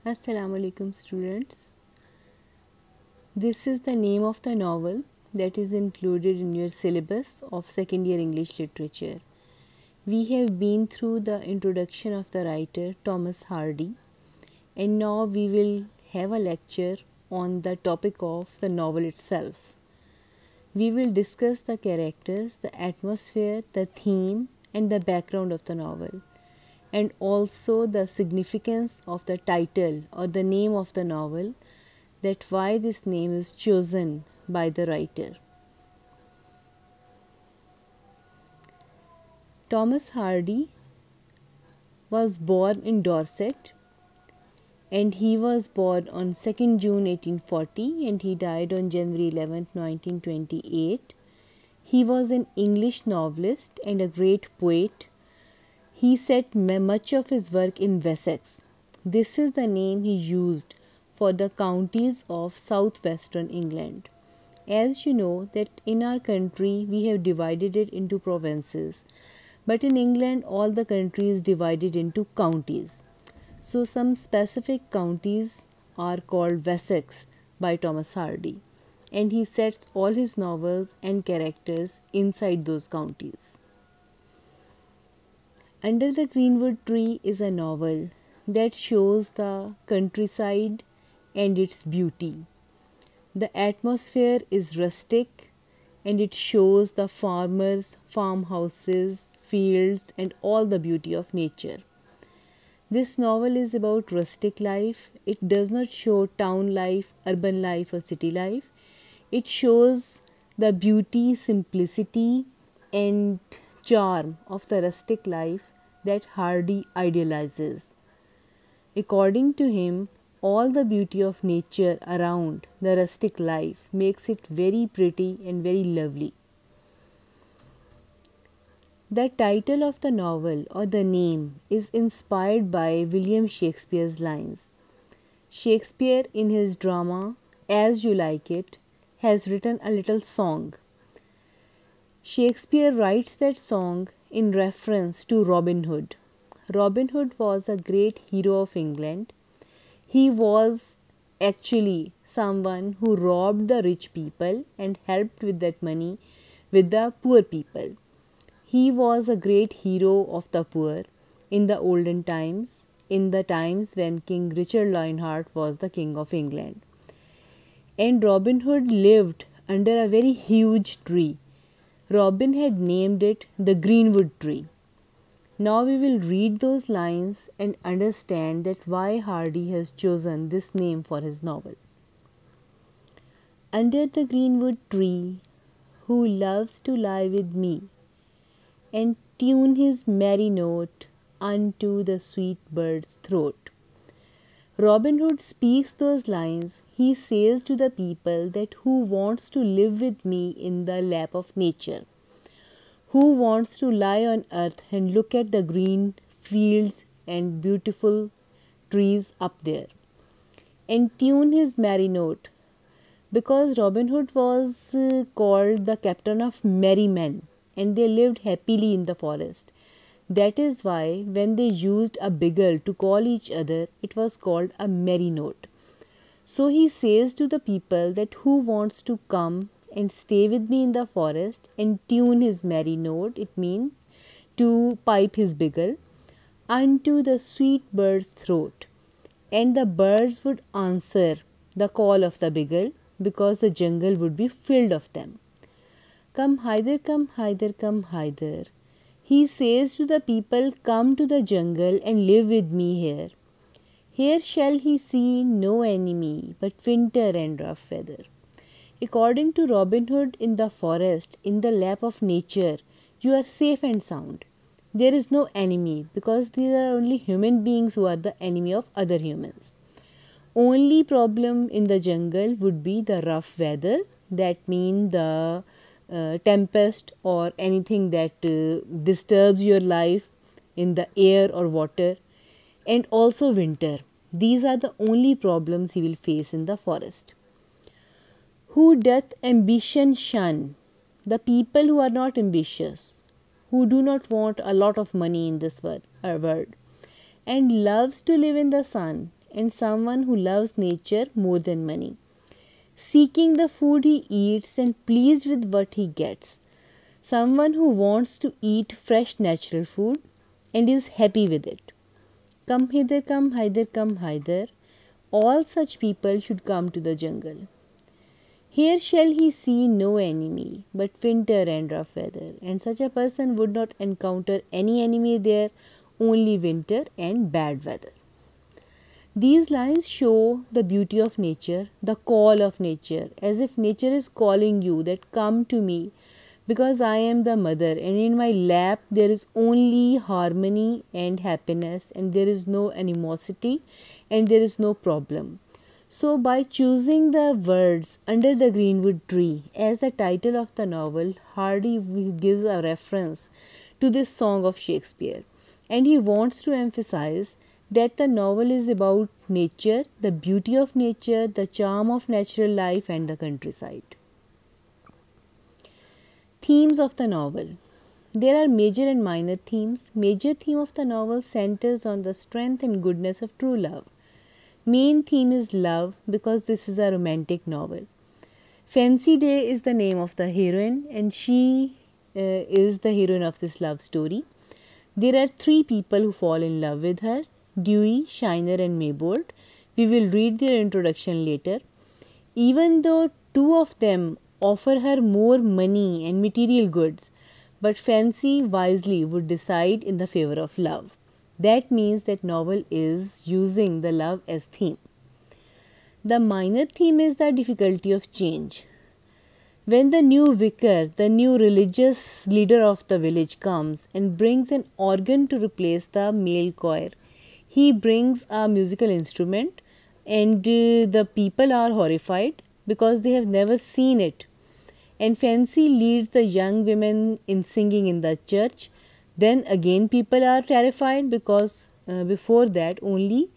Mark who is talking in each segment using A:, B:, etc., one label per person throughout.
A: Assalamu alaikum students. This is the name of the novel that is included in your syllabus of second year English literature. We have been through the introduction of the writer Thomas Hardy, and now we will have a lecture on the topic of the novel itself. We will discuss the characters, the atmosphere, the theme and the background of the novel, and also the significance of the title or the name of the novel, that why this name is chosen by the writer. Thomas Hardy was born in Dorset, and he was born on 2nd June 1840 and he died on January 11, 1928. He was an English novelist and a great poet. He set much of his work in Wessex. This is the name he used for the counties of southwestern England. As you know that in our country we have divided it into provinces, but in England all the country is divided into counties. So some specific counties are called Wessex by Thomas Hardy, and he sets all his novels and characters inside those counties. Under the Greenwood Tree is a novel that shows the countryside and its beauty. The atmosphere is rustic and it shows the farmers, farmhouses, fields and all the beauty of nature. This novel is about rustic life. It does not show town life, urban life or city life. It shows the beauty, simplicity and charm of the rustic life that Hardy idealizes. According to him, all the beauty of nature around the rustic life makes it very pretty and very lovely. The title of the novel or the name is inspired by William Shakespeare's lines. Shakespeare in his drama As You Like It has written a little song. Shakespeare writes that song in reference to Robin Hood. Robin Hood was a great hero of England. He was actually someone who robbed the rich people and helped with that money with the poor people. He was a great hero of the poor in the olden times, in the times when King Richard Lionheart was the king of England. And Robin Hood lived under a very huge tree. Robin had named it the Greenwood Tree. Now we will read those lines and understand that why Hardy has chosen this name for his novel. Under the greenwood tree, who loves to lie with me, and tune his merry note unto the sweet bird's throat. Robin Hood speaks those lines. He says to the people that who wants to live with me in the lap of nature, who wants to lie on earth and look at the green fields and beautiful trees up there, and tune his merry note, because Robin Hood was called the captain of merry men and they lived happily in the forest. That is why when they used a bugle to call each other, it was called a merry note. So he says to the people that who wants to come and stay with me in the forest and tune his merry note, it means to pipe his bugle, unto the sweet bird's throat. And the birds would answer the call of the bugle because the jungle would be filled of them. Come hither, come hither, come hither. He says to the people, come to the jungle and live with me here. Here shall he see no enemy but winter and rough weather. According to Robin Hood, in the forest, in the lap of nature, you are safe and sound. There is no enemy because there are only human beings who are the enemy of other humans. Only problem in the jungle would be the rough weather, that means the tempest or anything that disturbs your life in the air or water, and also winter. These are the only problems he will face in the forest. Who doth ambition shun? The people who are not ambitious, who do not want a lot of money in this world, and loves to live in the sun and someone who loves nature more than money, seeking the food he eats and pleased with what he gets. Someone who wants to eat fresh natural food and is happy with it. Come hither, come hither, come hither. All such people should come to the jungle. Here shall he see no enemy, but winter and rough weather. And such a person would not encounter any enemy there, only winter and bad weather. These lines show the beauty of nature, the call of nature, as if nature is calling you that come to me, because I am the mother, and in my lap there is only harmony and happiness, and there is no animosity and there is no problem. So, by choosing the words Under the Greenwood Tree as the title of the novel, Hardy gives a reference to this song of Shakespeare, and he wants to emphasize that the novel is about nature, the beauty of nature, the charm of natural life, and the countryside. Themes of the novel. There are major and minor themes. Major theme of the novel centers on the strength and goodness of true love. Main theme is love because this is a romantic novel. Fancy Day is the name of the heroine, and she is the heroine of this love story. There are three people who fall in love with her: Dewey, Shiner, and Maybold. We will read their introduction later. Even though two of them offer her more money and material goods, but Fancy wisely would decide in the favor of love. That means that novel is using the love as theme. The minor theme is the difficulty of change. When the new vicar, the new religious leader of the village comes and brings an organ to replace the male choir, he brings a musical instrument, and the people are horrified because they have never seen it. And Fancy leads the young women in singing in the church. Then again people are terrified because before that only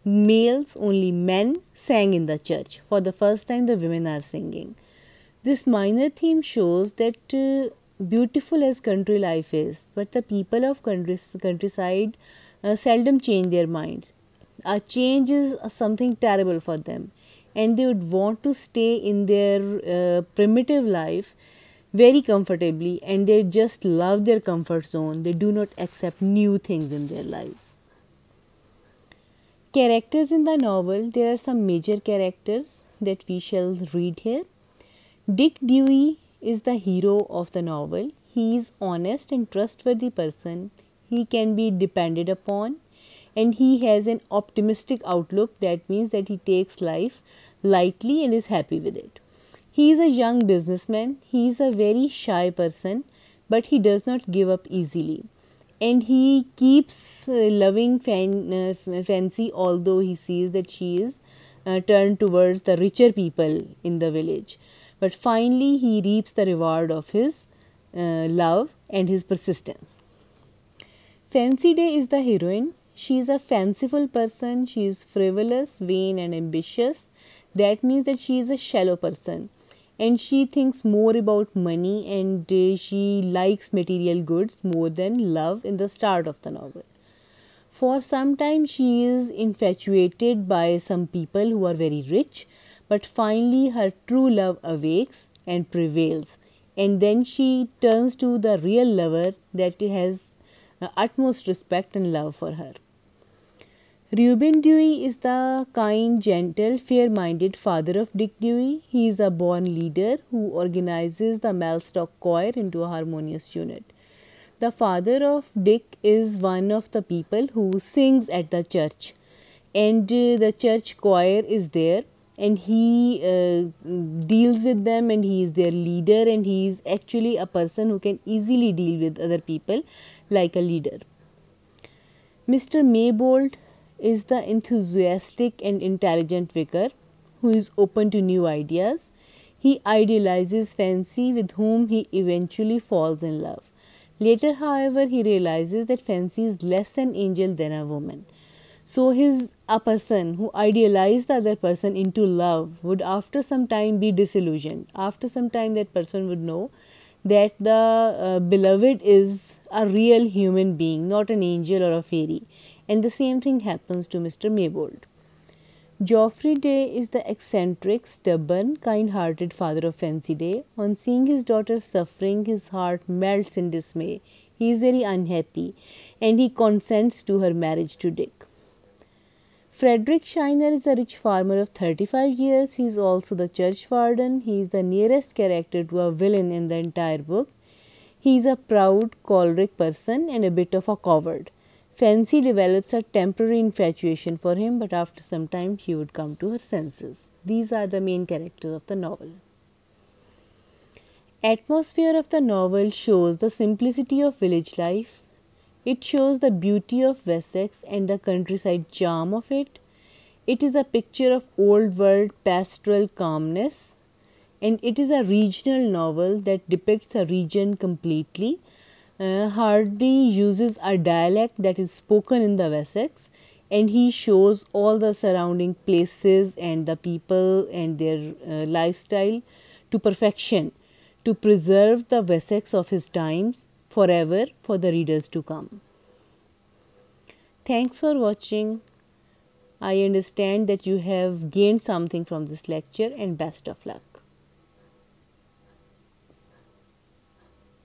A: males, only men sang in the church. For the first time the women are singing. This minor theme shows that beautiful as country life is, but the people of countryside seldom change their minds. A change is something terrible for them, and they would want to stay in their primitive life very comfortably, and they just love their comfort zone. They do not accept new things in their lives. Characters in the novel. There are some major characters that we shall read here. Dick Dewey is the hero of the novel. He is honest and trustworthy person. He can be depended upon, and he has an optimistic outlook. That means that he takes life lightly and is happy with it. He is a young businessman. He is a very shy person, but he does not give up easily. And he keeps loving Fancy, although he sees that she is turned towards the richer people in the village. But finally he reaps the reward of his love and his persistence. Fancy Day is the heroine. She is a fanciful person. She is frivolous, vain, and ambitious. That means that she is a shallow person, and she thinks more about money, and she likes material goods more than love in the start of the novel. For some time she is infatuated by some people who are very rich, but finally her true love awakes and prevails, and then she turns to the real lover that has utmost respect and love for her. Reuben Dewey is the kind, gentle, fair-minded father of Dick Dewey. He is a born leader who organizes the Mellstock choir into a harmonious unit. The father of Dick is one of the people who sings at the church, and the church choir is there, and he deals with them, and he is their leader, and he is actually a person who can easily deal with other people like a leader. Mr. Maybold is the enthusiastic and intelligent vicar who is open to new ideas. He idealizes Fancy, with whom he eventually falls in love. Later, however, he realizes that Fancy is less an angel than a woman. So a person who idealized the other person into love would after some time be disillusioned. After some time that person would know that the beloved is a real human being, not an angel or a fairy. And the same thing happens to Mr. Maybold. Geoffrey Day is the eccentric, stubborn, kind-hearted father of Fancy Day. On seeing his daughter suffering, his heart melts in dismay. He is very unhappy and he consents to her marriage to Dick. Frederick Shiner is a rich farmer of 35 years. He is also the church warden. He is the nearest character to a villain in the entire book. He is a proud, choleric person and a bit of a coward. Fancy develops a temporary infatuation for him, but after some time she would come to her senses. These are the main characters of the novel. Atmosphere of the novel shows the simplicity of village life. It shows the beauty of Wessex and the countryside charm of it. It is a picture of old world pastoral calmness, and it is a regional novel that depicts a region completely. Hardy uses a dialect that is spoken in the Wessex, and he shows all the surrounding places and the people and their lifestyle to perfection, to preserve the Wessex of his times forever for the readers to come. Thanks for watching. I understand that you have gained something from this lecture, and best of luck.